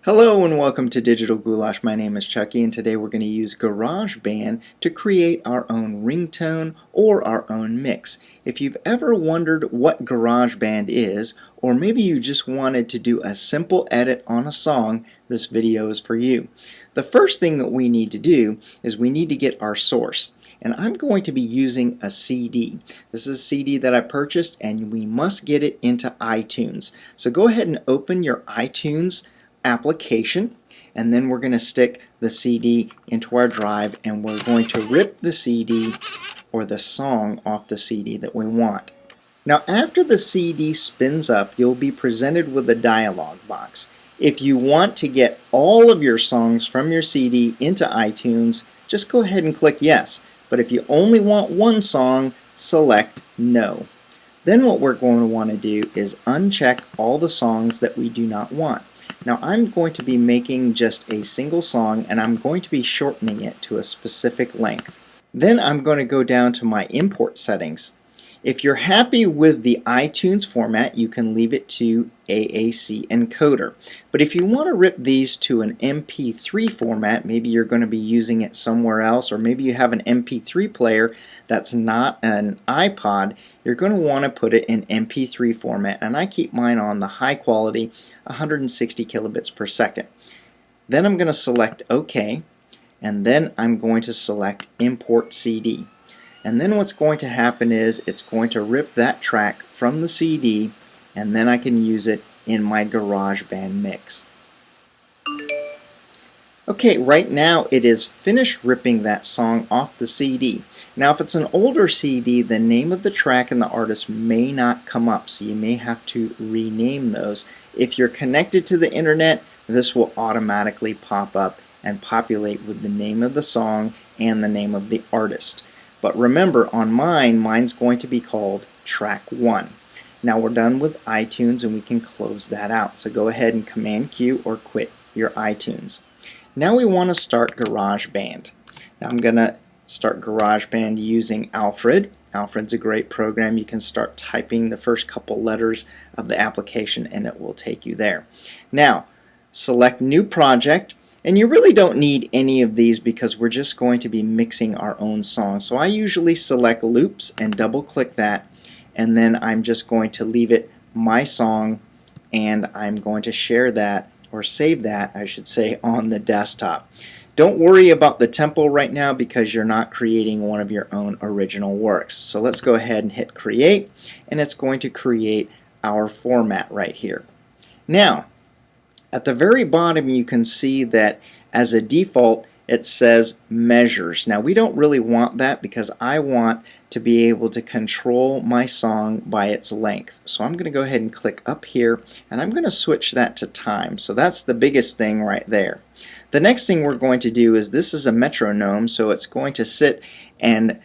Hello and welcome to Digital Goulash. My name is Chucky and today we're going to use Garageband to create our own ringtone or our own mix. If you've ever wondered what Garageband is, or maybe you just wanted to do a simple edit on a song, this video is for you. The first thing that we need to do is we need to get our source. And I'm going to be using a CD. This is a CD that I purchased and we must get it into iTunes. So go ahead and open your iTunes application, and then we're going to stick the CD into our drive and we're going to rip the CD or the song off the CD that we want. Now after the CD spins up, you'll be presented with a dialog box. If you want to get all of your songs from your CD into iTunes, just go ahead and click yes. But if you only want one song, select no. Then what we're going to want to do is uncheck all the songs that we do not want. Now I'm going to be making just a single song and I'm going to be shortening it to a specific length. Then I'm going to go down to my import settings. If you're happy with the iTunes format, you can leave it to AAC encoder. But if you want to rip these to an MP3 format, maybe you're going to be using it somewhere else, or maybe you have an MP3 player that's not an iPod, you're going to want to put it in MP3 format, and I keep mine on the high quality 160 kilobits per second. Then I'm going to select OK, and then I'm going to select Import CD. And then what's going to happen is it's going to rip that track from the CD and then I can use it in my Garageband mix. Okay, right now it is finished ripping that song off the CD. Now if it's an older CD, the name of the track and the artist may not come up, so you may have to rename those. If you're connected to the internet, this will automatically pop up and populate with the name of the song and the name of the artist. But remember, on mine's going to be called Track 1. Now we're done with iTunes and we can close that out. So go ahead and Command Q or quit your iTunes. Now we want to start GarageBand. Now I'm going to start GarageBand using Alfred. Alfred's a great program. You can start typing the first couple letters of the application and it will take you there. Now select New Project. And you really don't need any of these because we're just going to be mixing our own song. So I usually select loops and double click that, and then I'm just going to leave it my song, and I'm going to share that, or save that I should say, on the desktop. Don't worry about the tempo right now because you're not creating one of your own original works. So let's go ahead and hit create, and it's going to create our format right here. Now at the very bottom you can see that as a default it says measures. Now we don't really want that because I want to be able to control my song by its length. So I'm going to go ahead and click up here and I'm going to switch that to time. So that's the biggest thing right there. The next thing we're going to do is, this is a metronome, so it's going to sit and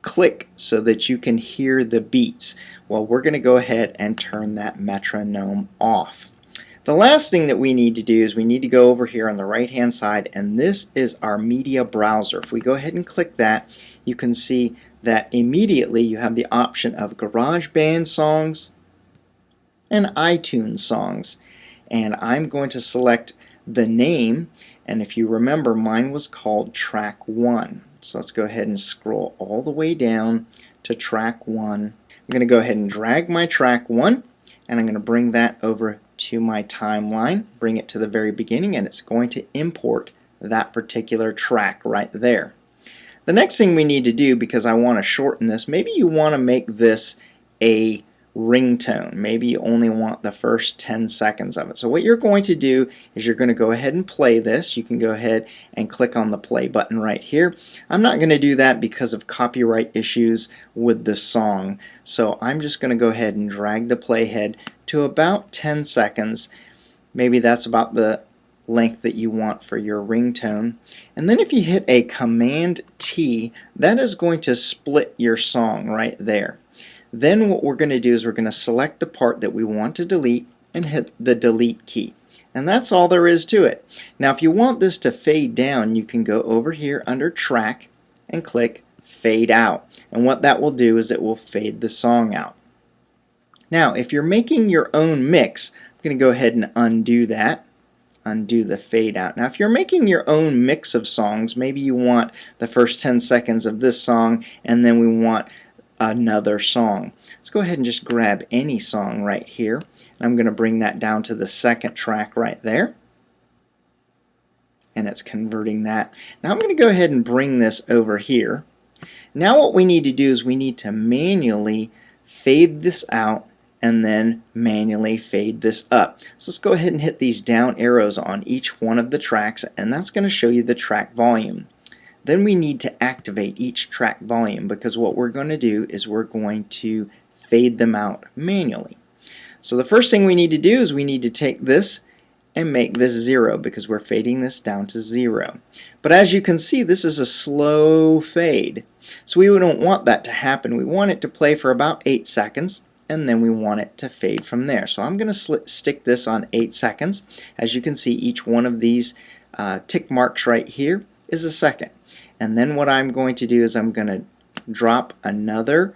click so that you can hear the beats. Well, we're going to go ahead and turn that metronome off. The last thing that we need to do is we need to go over here on the right hand side, and this is our media browser. If we go ahead and click that, you can see that immediately you have the option of GarageBand songs and iTunes songs. And I'm going to select the name, and if you remember, mine was called Track 1. So let's go ahead and scroll all the way down to Track 1. I'm going to go ahead and drag my Track 1, and I'm going to bring that over to my timeline, bring it to the very beginning, and it's going to import that particular track right there. The next thing we need to do, because I want to shorten this, maybe you want to make this a ringtone. Maybe you only want the first 10 seconds of it. So what you're going to do is you're going to go ahead and play this. You can go ahead and click on the play button right here. I'm not going to do that because of copyright issues with the song. So I'm just going to go ahead and drag the playhead to about 10 seconds. Maybe that's about the length that you want for your ringtone. And then if you hit a Command T, that is going to split your song right there. Then what we're going to do is we're going to select the part that we want to delete and hit the delete key. And that's all there is to it. Now if you want this to fade down, you can go over here under track and click fade out. And what that will do is it will fade the song out. Now if you're making your own mix, I'm going to go ahead and undo that. undo the fade out. Now if you're making your own mix of songs, maybe you want the first 10 seconds of this song and then we want another song. Let's go ahead and just grab any song right here. And I'm going to bring that down to the second track right there. And it's converting that. Now I'm going to go ahead and bring this over here. Now what we need to do is we need to manually fade this out and then manually fade this up. So let's go ahead and hit these down arrows on each one of the tracks, and that's going to show you the track volume. Then we need to activate each track volume, because what we're going to do is we're going to fade them out manually. So the first thing we need to do is we need to take this and make this 0, because we're fading this down to 0. But as you can see, this is a slow fade. So we don't want that to happen. We want it to play for about 8 seconds, and then we want it to fade from there. So I'm going to stick this on 8 seconds. As you can see, each one of these tick marks right here is a second. And then what I'm going to do is I'm going to drop another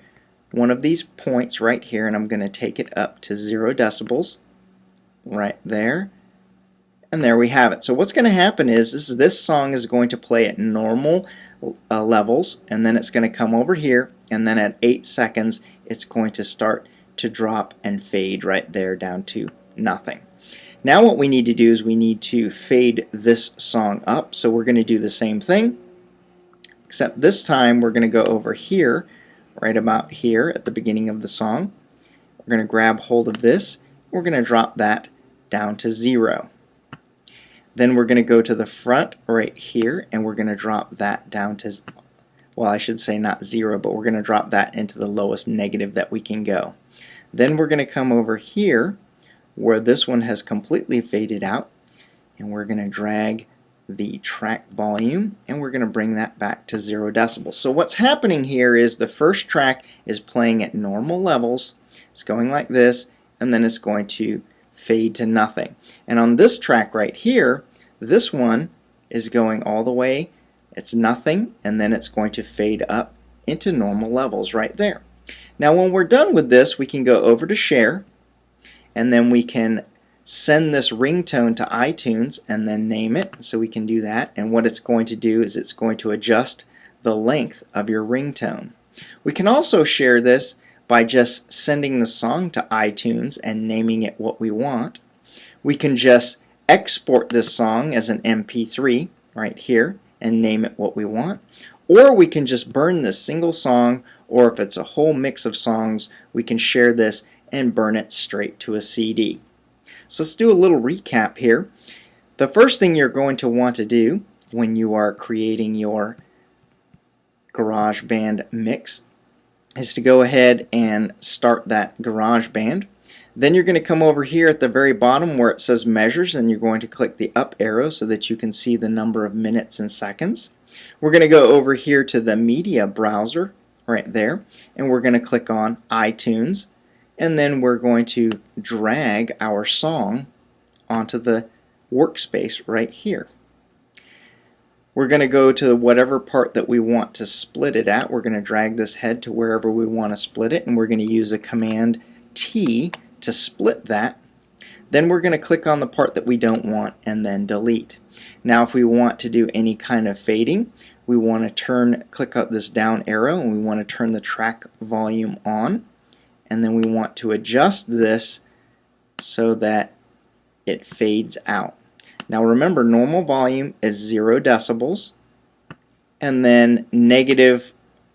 one of these points right here, and I'm going to take it up to 0 decibels right there. And there we have it. So what's going to happen is this song is going to play at normal levels, and then it's going to come over here, and then at 8 seconds it's going to start to drop and fade right there down to nothing. Now what we need to do is we need to fade this song up. So we're going to do the same thing, except this time we're going to go over here, right about here at the beginning of the song. We're going to grab hold of this. We're going to drop that down to 0. Then we're going to go to the front right here, and we're going to drop that down to, well, I should say not 0, but we're going to drop that into the lowest negative that we can go. Then we're going to come over here where this one has completely faded out, and we're going to drag the track volume, and we're going to bring that back to 0 decibels. So what's happening here is the first track is playing at normal levels. It's going like this, and then it's going to fade to nothing. And on this track right here, this one is going all the way, it's nothing, and then it's going to fade up into normal levels right there. Now when we're done with this, we can go over to share, and then we can send this ringtone to iTunes and then name it. So we can do that, and what it's going to do is it's going to adjust the length of your ringtone. We can also share this by just sending the song to iTunes and naming it what we want. We can just export this song as an MP3 right here and name it what we want. Or we can just burn this single song, or if it's a whole mix of songs, we can share this and burn it straight to a CD. So let's do a little recap here. The first thing you're going to want to do when you are creating your GarageBand mix is to go ahead and start that GarageBand. Then you're going to come over here at the very bottom where it says measures, and you're going to click the up arrow so that you can see the number of minutes and seconds. We're going to go over here to the media browser right there, and we're going to click on iTunes, and then we're going to drag our song onto the workspace right here. We're going to go to whatever part that we want to split it at. We're going to drag this head to wherever we want to split it, and we're going to use a Command T to split that. Then we're going to click on the part that we don't want and then delete. Now if we want to do any kind of fading, we want to click up this down arrow, and we want to turn the track volume on, and then we want to adjust this so that it fades out. Now remember, normal volume is 0 decibels, and then negative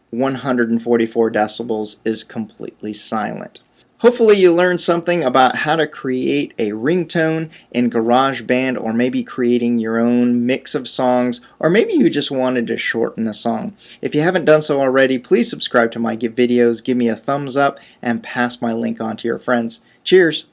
144 decibels is completely silent. Hopefully you learned something about how to create a ringtone in GarageBand, or maybe creating your own mix of songs, or maybe you just wanted to shorten a song. If you haven't done so already, please subscribe to my videos, give me a thumbs up, and pass my link on to your friends. Cheers!